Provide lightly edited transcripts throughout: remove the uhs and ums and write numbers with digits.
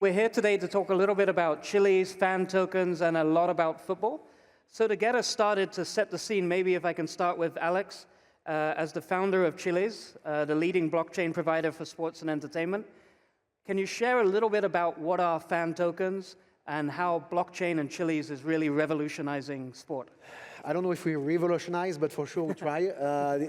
We're here today to talk a little bit about Chiliz, fan tokens, and a lot about football. So to get us started, to set the scene, maybe if I can start with Alex, as the founder of Chiliz, the leading blockchain provider for sports and entertainment. Can you share a little bit about what are fan tokens and how blockchain and Chiliz is really revolutionizing sport? I don't know if we revolutionize, but for sure we try.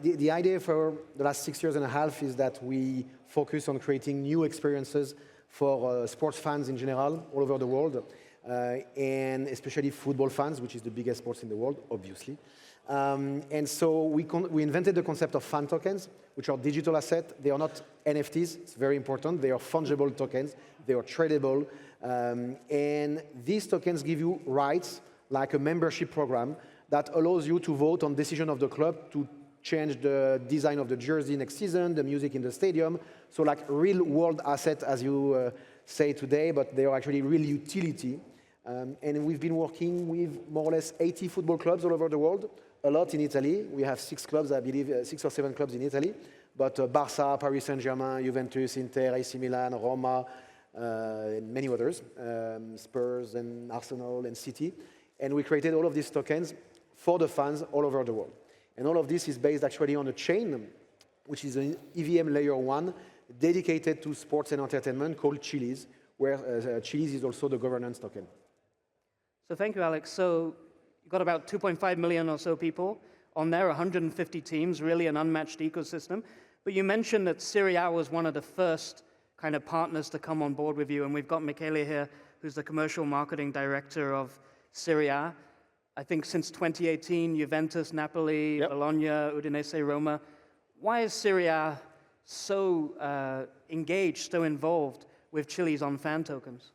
The idea for the last 6 years and a half is that we focus on creating new experiences for sports fans in general, all over the world, and especially football fans, which is the biggest sport in the world, obviously. And so we invented the concept of fan tokens, which are digital assets. They are not NFTs, it's very important. They are fungible tokens, they are tradable. And these tokens give you rights, like a membership program, that allows you to vote on decision of the club to change the design of the jersey next season, the music in the stadium. So like real world asset, as you say today, but they are actually real utility. And we've been working with more or less 80 football clubs all over the world, a lot in Italy. We have 6 clubs, I believe, 6 or 7 clubs in Italy. But Barca, Paris Saint-Germain, Juventus, Inter, AC Milan, Roma, and many others, Spurs and Arsenal and City. And we created all of these tokens for the fans all over the world. And all of this is based actually on a chain, which is an EVM layer 1, dedicated to sports and entertainment called Chiliz, where Chiliz is also the governance token. So thank you, Alex. So you've got about 2.5 million or so people on there, 150 teams, really an unmatched ecosystem. But you mentioned that Serie A was one of the first kind of partners to come on board with you. And we've got Michele here, who's the commercial marketing director of Serie A. I think since 2018, Juventus, Napoli, Bologna, Udinese, Roma. Why is Serie A so engaged, so involved with Chiliz on fan tokens?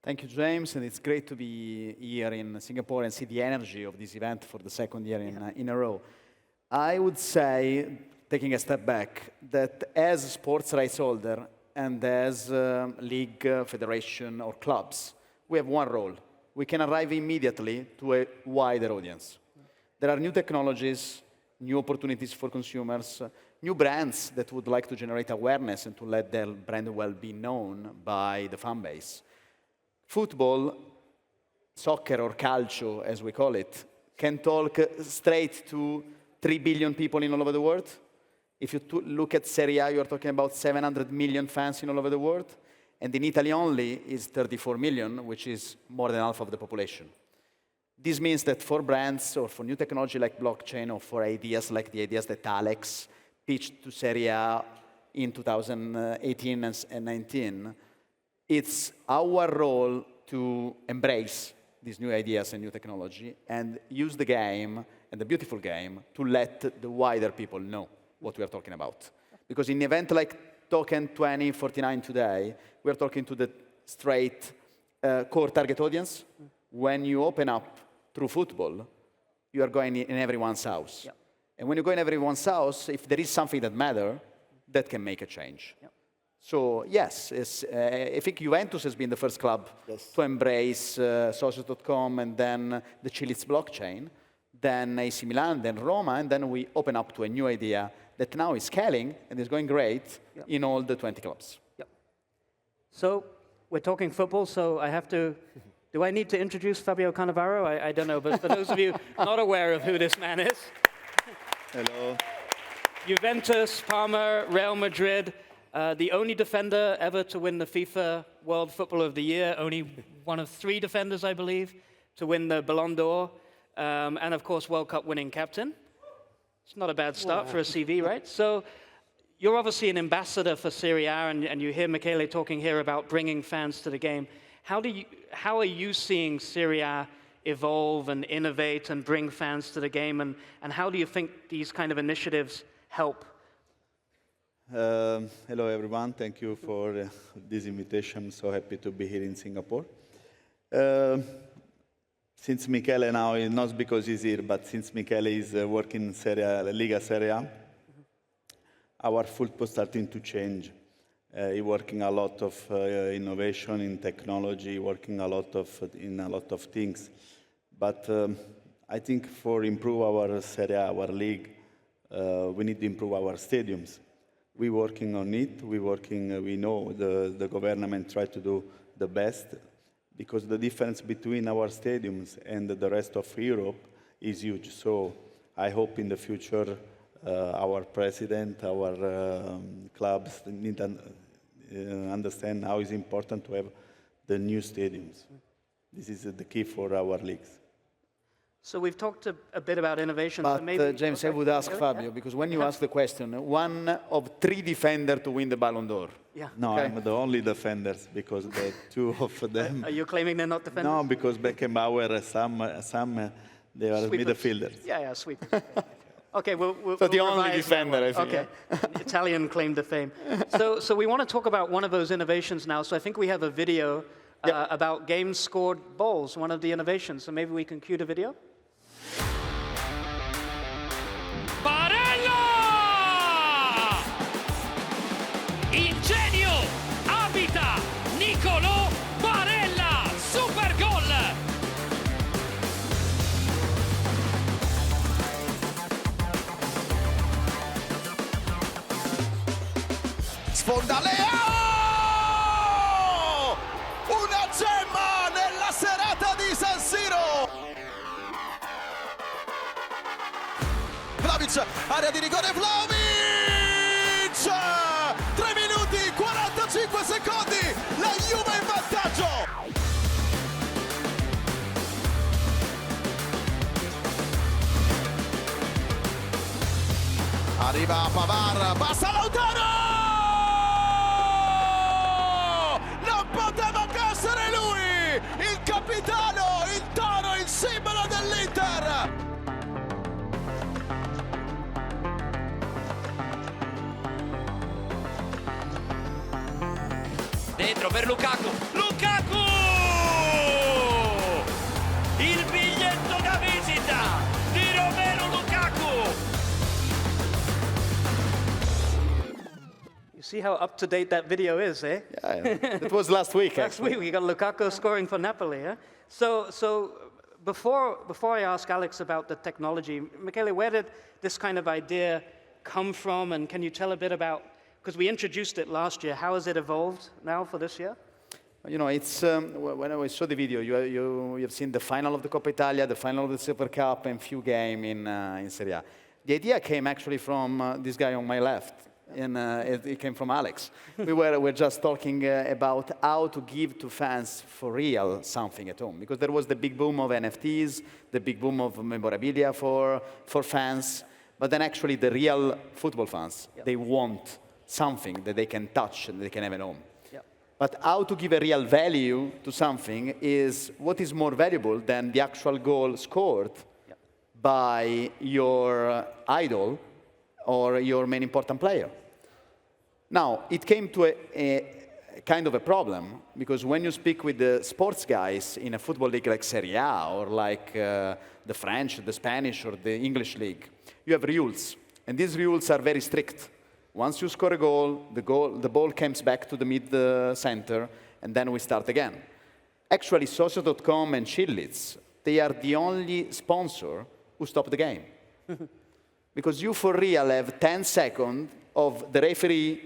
Thank you, James, and it's great to be here in Singapore and see the energy of this event for the second year in a row. I would say, taking a step back, that as a sports rights holder and as league, federation, or clubs, we have one role. We can arrive immediately to a wider audience. There are new technologies, new opportunities for consumers, new brands that would like to generate awareness and to let their brand well be known by the fan base. Football, soccer or calcio, as we call it, can talk straight to 3 billion people in all over the world. If you look at Serie A, you're talking about 700 million fans in all over the world. And in Italy only is 34 million, which is more than half of the population. This means that for brands or for new technology like blockchain or for ideas like the ideas that Alex pitched to Serie A in 2018 and 19, it's our role to embrace these new ideas and new technology and use the game, and the beautiful game, to let the wider people know what we are talking about. Because in an event like TOKEN2049 today, we're talking to the straight core target audience. When you open up through football, you are going in everyone's house. Yep. And when you go in everyone's house, if there is something that matters, that can make a change. Yep. So yes, I think Juventus has been the first club to embrace socios.com and then the Chiliz blockchain, then AC Milan, then Roma, and then we open up to a new idea that now is scaling and is going great in all the 20 clubs. Yep. So we're talking football, so I have to, do I need to introduce Fabio Cannavaro? I don't know, but for those of you not aware of who this man is. Hello. Juventus, Parma, Real Madrid, the only defender ever to win the FIFA World Footballer of the Year, only one of 3 defenders, I believe, to win the Ballon d'Or, and of course, World Cup winning captain. It's not a bad start for a CV, right? So you're obviously an ambassador for Serie A, and you hear Michele talking here about bringing fans to the game. How are you seeing Serie A evolve and innovate and bring fans to the game, and how do you think these kind of initiatives help? Hello, everyone. Thank you for this invitation. I'm so happy to be here in Singapore. Since Michele now, not because he's here, but since Michele is working in Lega Serie, our football starting to change. He's working a lot of innovation in technology, working in a lot of things. But I think for improve our Serie A, our league, we need to improve our stadiums. We're working on it. We know the government try to do the best, because the difference between our stadiums and the rest of Europe is huge. So I hope in the future our president, our clubs need to understand how it's important to have the new stadiums. This is the key for our leagues. So we've talked a bit about innovation. But so maybe, James, I would ask Fabio, because when you ask the question, one of 3 defenders to win the Ballon d'Or. Yeah. No, Okay. I'm the only defenders because the 2 of them. Are you claiming they're not defenders? No, because Beckenbauer, some they are Sweepers. midfielders. Yeah, sweepers. Okay, we'll So the we'll only revise defender, that I one. think, Okay, Italian claim to fame. So we want to talk about one of those innovations now. So I think we have a video about games scored goals, one of the innovations. So maybe we can cue the video. Barella! Ingenio! Abita! Nicolò Barella! Super gol! Sfonda Leao! Una gemma nella serata di San Siro! Vlahovic, area di rigore, Vlahovic! 3 minuti, 45 secondi, la Juve in vantaggio! Arriva Pavard, passa Lautaro! Non poteva che essere lui! Il capitano, il toro, il simbolo dell'Inter! Dentro per Lukaku! Lukaku! Il biglietto da visita di Romelu Lukaku! You see how up to date that video is, eh? It was last week, Last week we got Lukaku scoring for Napoli. Eh? So before I ask Alex about the technology, Michele, where did this kind of idea come from, and can you tell a bit about? Because we introduced it last year. How has it evolved now for this year? You know, it's when I saw the video, you've seen the final of the Coppa Italia, the final of the Super Cup, and few games in Serie A. The idea came actually from this guy on my left, and it came from Alex. we were just talking about how to give to fans for real something at home, because there was the big boom of NFTs, the big boom of memorabilia for fans, but then actually the real football fans, they want something that they can touch and they can have at home. Yep. But how to give a real value to something is what is more valuable than the actual goal scored by your idol or your main important player. Now, it came to a kind of a problem, because when you speak with the sports guys in a football league like Serie A or like the French, the Spanish, or the English league, you have rules, and these rules are very strict. Once you score a goal, the ball comes back to the mid-center, and then we start again. Actually, Socio.com and Chiliz, they are the only sponsor who stop the game. Because you, for real, have 10 seconds of the referee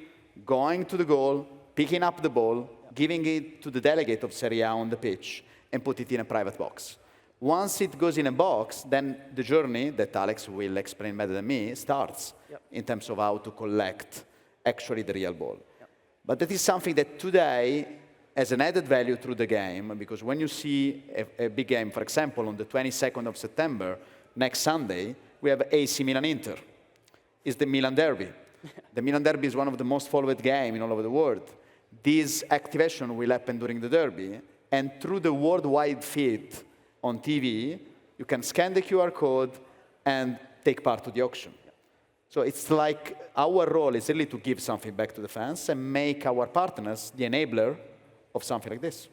going to the goal, picking up the ball, giving it to the delegate of Serie A on the pitch, and put it in a private box. Once it goes in a box, then the journey that Alex will explain better than me starts in terms of how to collect actually the real ball. But that is something that today has an added value through the game, because when you see a big game, for example, on the 22nd of September, next Sunday, we have AC Milan-Inter. It's the Milan Derby. The Milan Derby is one of the most followed games in all over the world. This activation will happen during the Derby, and through the worldwide feed on TV, you can scan the QR code and take part to the auction. So it's like our role is really to give something back to the fans and make our partners the enabler of something like this.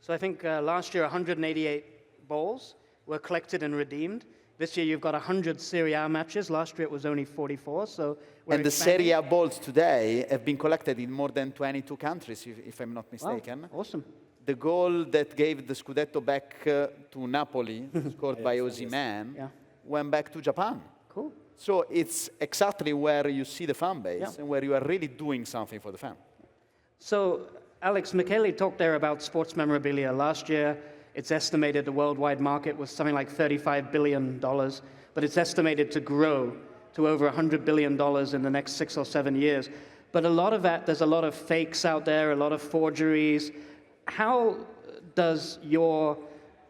So I think last year 188 balls were collected and redeemed. This year you've got 100 Serie A matches. Last year it was only 44. So and the Serie A balls today have been collected in more than 22 countries, if I'm not mistaken. Wow, awesome. The goal that gave the Scudetto back to Napoli, scored by Osimhen, went back to Japan. Cool. So it's exactly where you see the fan base and where you are really doing something for the fan. So Alex, Michele talked there about sports memorabilia. Last year, it's estimated the worldwide market was something like $35 billion, but it's estimated to grow to over $100 billion in the next 6 or 7 years. But a lot of that, there's a lot of fakes out there, a lot of forgeries. How does your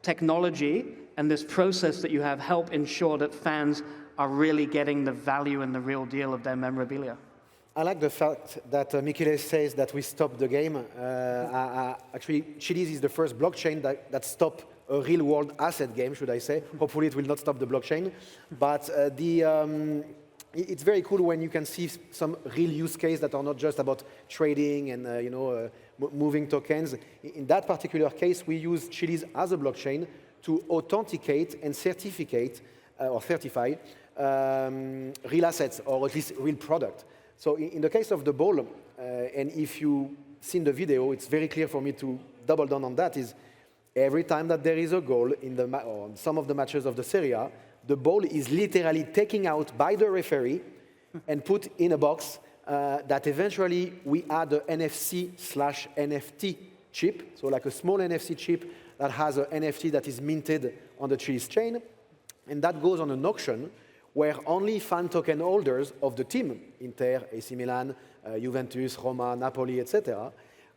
technology and this process that you have help ensure that fans are really getting the value and the real deal of their memorabilia? I like the fact that Michele says that we stopped the game. Actually, Chiliz is the first blockchain that stopped a real-world asset game, should I say. Hopefully, it will not stop the blockchain. But it's very cool when you can see some real use cases that are not just about trading and moving tokens. In that particular case, we use Chiliz as a blockchain to authenticate and certify real assets, or at least real product. So in the case of the ball, and if you've seen the video, it's very clear for me to double down on that, is every time that there is a goal in or some of the matches of the Serie A, the ball is literally taken out by the referee and put in a box that eventually we add a NFC/NFT chip, so like a small NFC chip that has an NFT that is minted on the Chiliz chain, and that goes on an auction where only fan token holders of the team, Inter, AC Milan, Juventus, Roma, Napoli, etc.,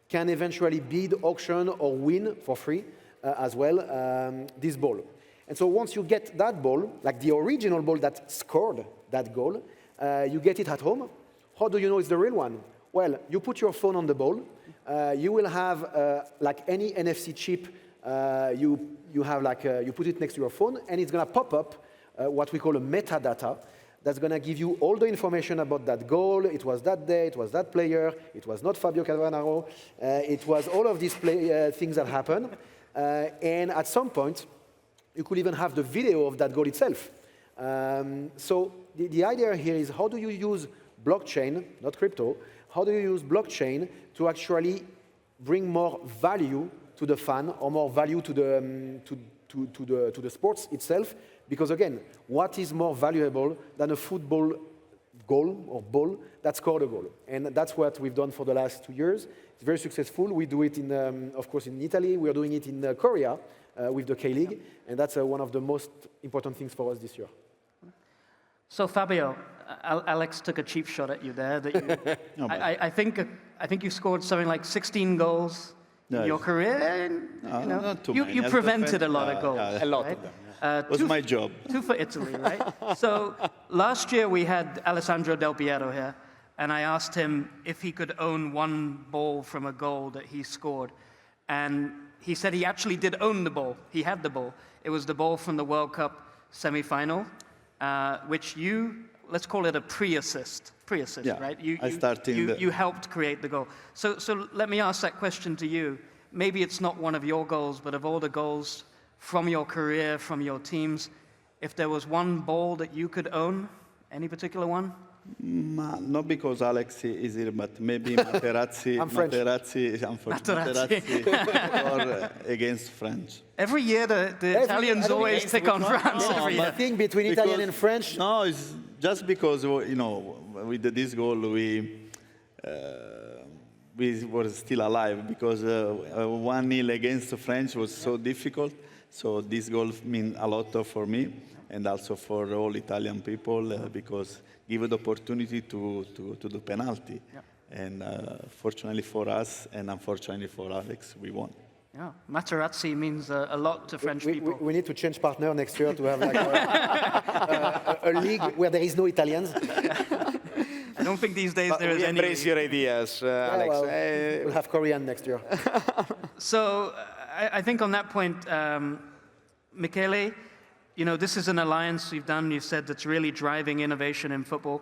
can eventually bid, auction, or win for free as well this ball. And so once you get that ball, like the original ball that scored that goal, you get it at home. How do you know it's the real one? Well, you put your phone on the ball. You will have, like any NFC chip, you put it next to your phone, and it's going to pop up what we call a metadata that's going to give you all the information about that goal. It was that day, it was that player, it was not Fabio Cannavaro, it was all of these things that happened. And at some point, you could even have the video of that goal itself. So the idea here is, how do you use blockchain, not crypto, how do you use blockchain to actually bring more value to the fan, or more value to the sports itself? Because again, what is more valuable than a football goal or ball that scored a goal? And that's what we've done for the last 2 years. It's very successful. We do it, of course, in Italy. We are doing it in Korea with the K-League. And that's one of the most important things for us this year. So Fabio, Alex took a cheap shot at you there. That you, I think you scored something like 16 goals in your career. And, not too many. You prevented a lot of goals. Yeah, A lot right? of them. It was my job. 2 for Italy, right? So last year we had Alessandro Del Piero here, and I asked him if he could own one ball from a goal that he scored. And he said he actually did own the ball. He had the ball. It was the ball from the World Cup semi-final, which let's call it a pre-assist, Yeah, right? You helped create the goal. So let me ask that question to you. Maybe it's not one of your goals, but of all the goals from your career, from your teams, if there was one ball that you could own, any particular one? Not because Alex is here, but maybe Materazzi. Or against French. Every year the Italians always pick on France. Every year. I think between Italian and French. No, it's just because with this goal we were still alive, because 1-0 against the French was so difficult. So this goal means a lot for me, and also for all Italian people, because give the opportunity to do penalty. Yeah. And fortunately for us, and unfortunately for Alex, we won. Yeah, Materazzi means a lot to French people. We need to change partner next year to have like a league where there is no Italians. I don't think these days there is any. Embrace your ideas, Alex. Well, we'll have Korean next year. So I think on that point, Michele, this is an alliance you've done, you said, that's really driving innovation in football.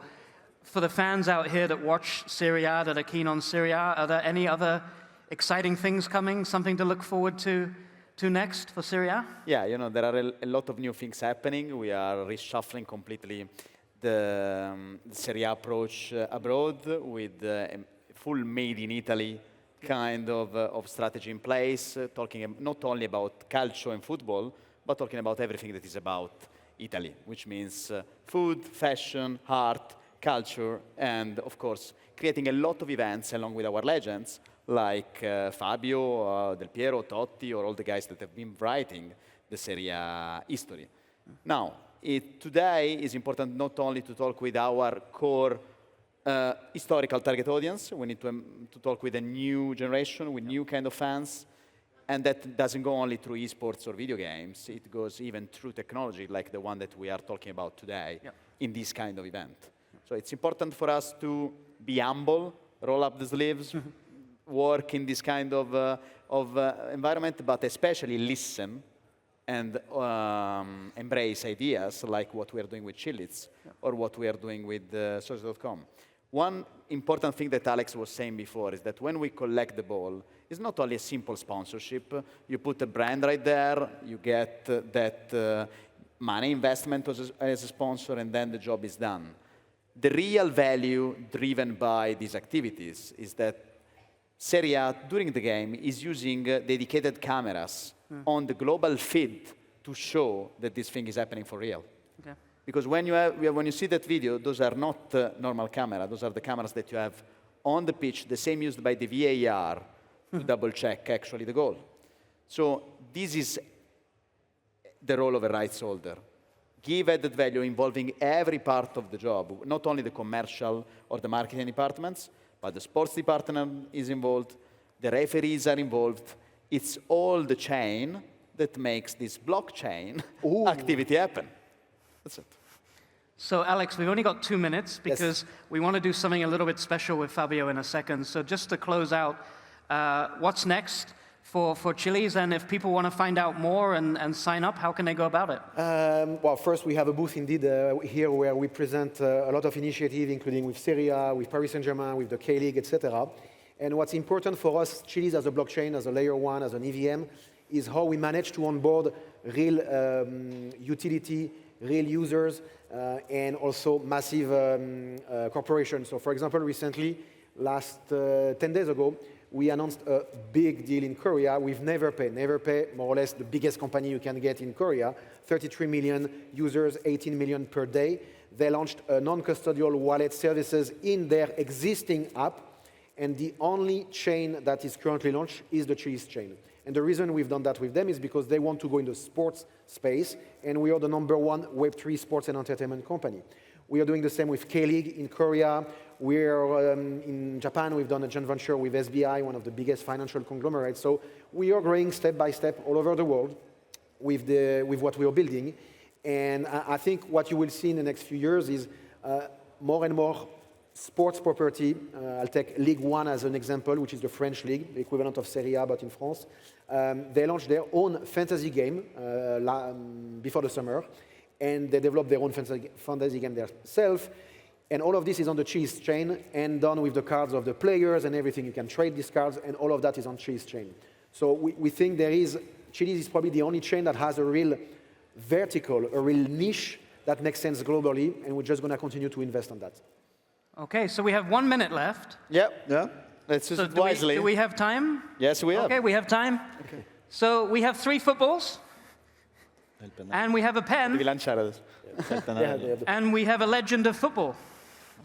For the fans out here that watch Serie A, that are keen on Serie A, are there any other exciting things coming, something to look forward to next for Serie A? Yeah, there are a lot of new things happening. We are reshuffling completely the Serie A approach abroad with a full made in Italy kind of strategy in place, talking not only about calcio and football, but talking about everything that is about Italy, which means food, fashion, art, culture, and of course, creating a lot of events along with our legends, like Fabio, Del Piero, Totti, or all the guys that have been writing the Serie A history. Now, today is important not only to talk with our core historical target audience. We need to talk with a new generation, with new kind of fans. And that doesn't go only through esports or video games. It goes even through technology, like the one that we are talking about today in this kind of event. So it's important for us to be humble, roll up the sleeves, work in this kind of environment, but especially listen and embrace ideas like what we are doing with Chiliz or what we are doing with Social.com. One important thing that Alex was saying before is that when we collect the ball, it's not only a simple sponsorship. You put a brand right there, you get that money investment as a sponsor, and then the job is done. The real value driven by these activities is that Serie A, during the game, is using dedicated cameras on the global feed to show that this thing is happening for real. Okay. Because when you see that video, those are not normal cameras. Those are the cameras that you have on the pitch, the same used by the VAR to double-check actually the goal. So this is the role of a rights holder. Give added value involving every part of the job, not only the commercial or the marketing departments, but the sports department is involved, the referees are involved. It's all the chain that makes this blockchain activity happen. That's it. So, Alex, we've only got 2 minutes because we want to do something a little bit special with Fabio in a second. So just to close out, what's next for Chiliz? And if people want to find out more and sign up, how can they go about it? Well, first, we have a booth indeed here where we present a lot of initiatives, including with Serie A, with Paris Saint-Germain, with the K-League, etc. And what's important for us, Chiliz as a blockchain, as a layer one, as an EVM, is how we manage to onboard real utility, real users, and also massive corporations. So for example, recently, last 10 days ago, we announced a big deal in Korea with NeverPay. NeverPay, more or less the biggest company you can get in Korea, 33 million users, 18 million per day. They launched a non-custodial wallet services in their existing app, and the only chain that is currently launched is the Chiliz chain. And the reason we've done that with them is because they want to go in the sports space, and we are the #1 Web3 sports and entertainment company. We are doing the same with K-League in Korea. We're in Japan, we've done a joint venture with SBI, one of the biggest financial conglomerates. So we are growing step by step all over the world with what we are building. And I think what you will see in the next few years is more and more sports property. I'll take Ligue 1 as an example, which is the French league, the equivalent of Serie A, but in France. They launched their own fantasy game before the summer, and they developed their own fantasy game themselves. And all of this is on the Chiliz chain and done with the cards of the players and everything. You can trade these cards, and all of that is on Chiliz chain. So we think Chiliz is probably the only chain that has a real vertical, a real niche that makes sense globally, and we're just going to continue to invest on that. Okay, so we have 1 minute left. Yep. Yeah. Let's use it wisely. Do we have time? Yes, we have. Okay, we have time. Okay. So we have 3 footballs, and we have a pen, and we have a legend of football.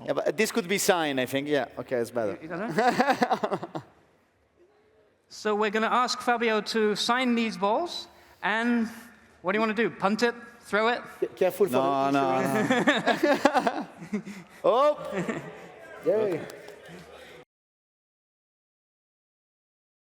Yeah, but this could be signed, I think. Yeah, okay, it's better. So we're going to ask Fabio to sign these balls, and what do you want to do? Punt it? Throw it? Careful for No. Oh! Yay.